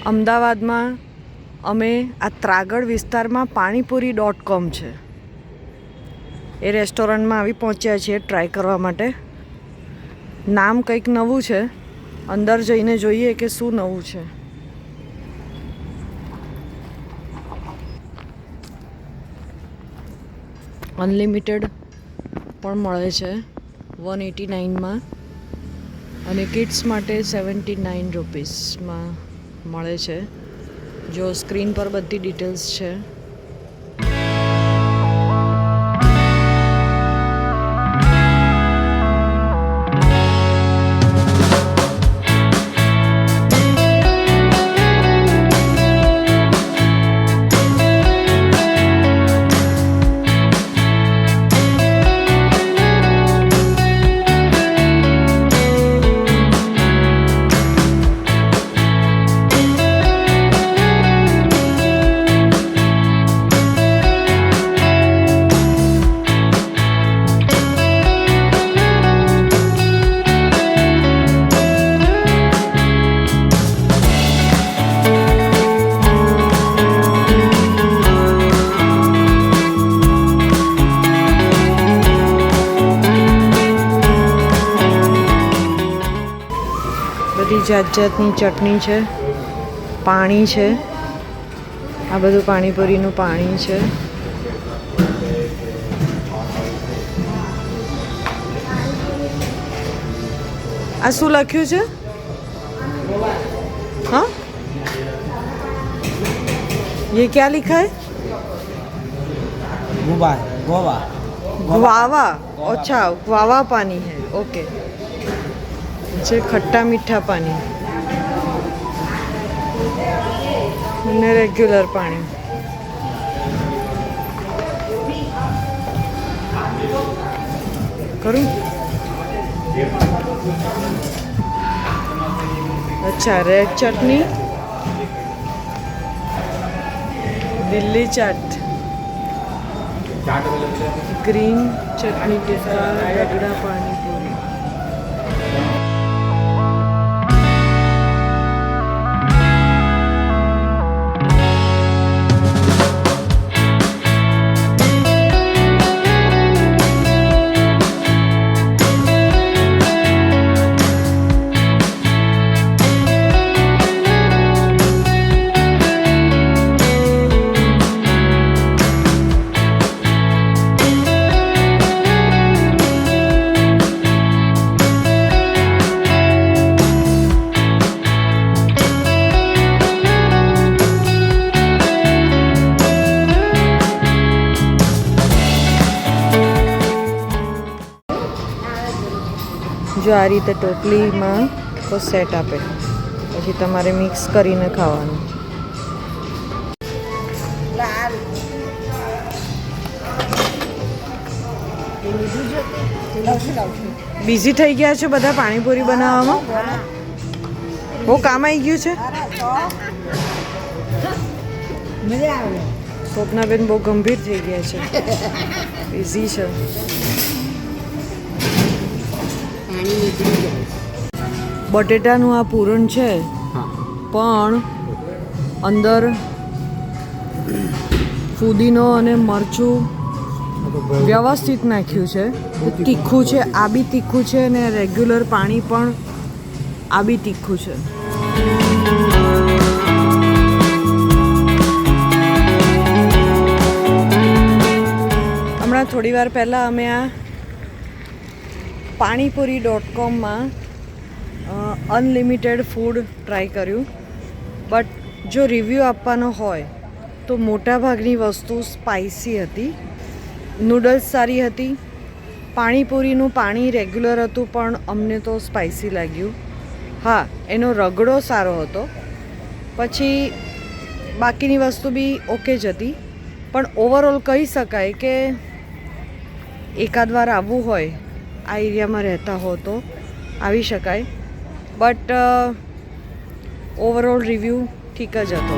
અમદાવાદમાં અમે આ ત્રાગડ વિસ્તારમાં પાણીપુરી.com છે એ રેસ્ટોરન્ટમાં આવી પહોંચ્યા છીએ ટ્રાય કરવા માટે. નામ કંઈક નવું છે, અંદર જઈને જોઈએ કે શું નવું છે. અનલિમિટેડ પણ મળે છે 189માં અને કિડ્સ માટે 79 રૂપીસમાં મળે છે. જો સ્ક્રીન પર બધી ડિટેલ્સ છે. બધી જાત જાતની ચટણી છે, પાણી છે. આ બધું પાણીપુરીનું પાણી છે. આ શું લખ્યું છે? हाँ, ये क्या लिखा है? गोवा. गुआवा. अच्छा, गुआवा पानी है. ओके. છે ખટ્ટા મીઠા પાણી અને રેગ્યુલર પાણી. કરું? અચ્છા, રેડ ચટણી, દિલ્હી ચાટ, ગ્રીન ચટણી ટીકા, રગડા પાણીપુરી. જો આ રીતે ટોપલીમાં તો સેટ આપે, પછી તમારે મિક્સ કરીને ખાવાનું. બિઝી થઈ ગયા છો બધા પાણીપુરી બનાવવામાં? બહુ કામ આવી ગયું છે. સ્વપ્નાબેન બહુ ગંભીર થઈ ગયા છે, બિઝી છે. બટેટાનું આ પૂરણ છે, પણ અંદર ફુદીનો અને મરચું વ્યવસ્થિત નાખ્યું છે. તીખું છે, આ બી તીખું છે, અને રેગ્યુલર પાણી પણ આ બી તીખું છે. હમણાં થોડી વાર પહેલાં અમે આ પાણીપુરી.comમાં અનલિમિટેડ ફૂડ ટ્રાય કર્યું. બટ જો રિવ્યૂ આપવાનો હોય તો મોટાભાગની વસ્તુ સ્પાઇસી હતી. નૂડલ્સ સારી હતી, પાણીપુરીનું પાણી રેગ્યુલર હતું, પણ અમને તો સ્પાઇસી લાગ્યું. હા, એનો રગડો સારો હતો. પછી બાકીની વસ્તુ બી ઓકે જ હતી. પણ ઓવરઓલ કહી શકાય કે એકાદ વાર આવવું હોય, આ એરિયામાં રહેતા હો તો આવી શકાય. બટ ઓવરઓલ રિવ્યૂ ઠીક જ હતો.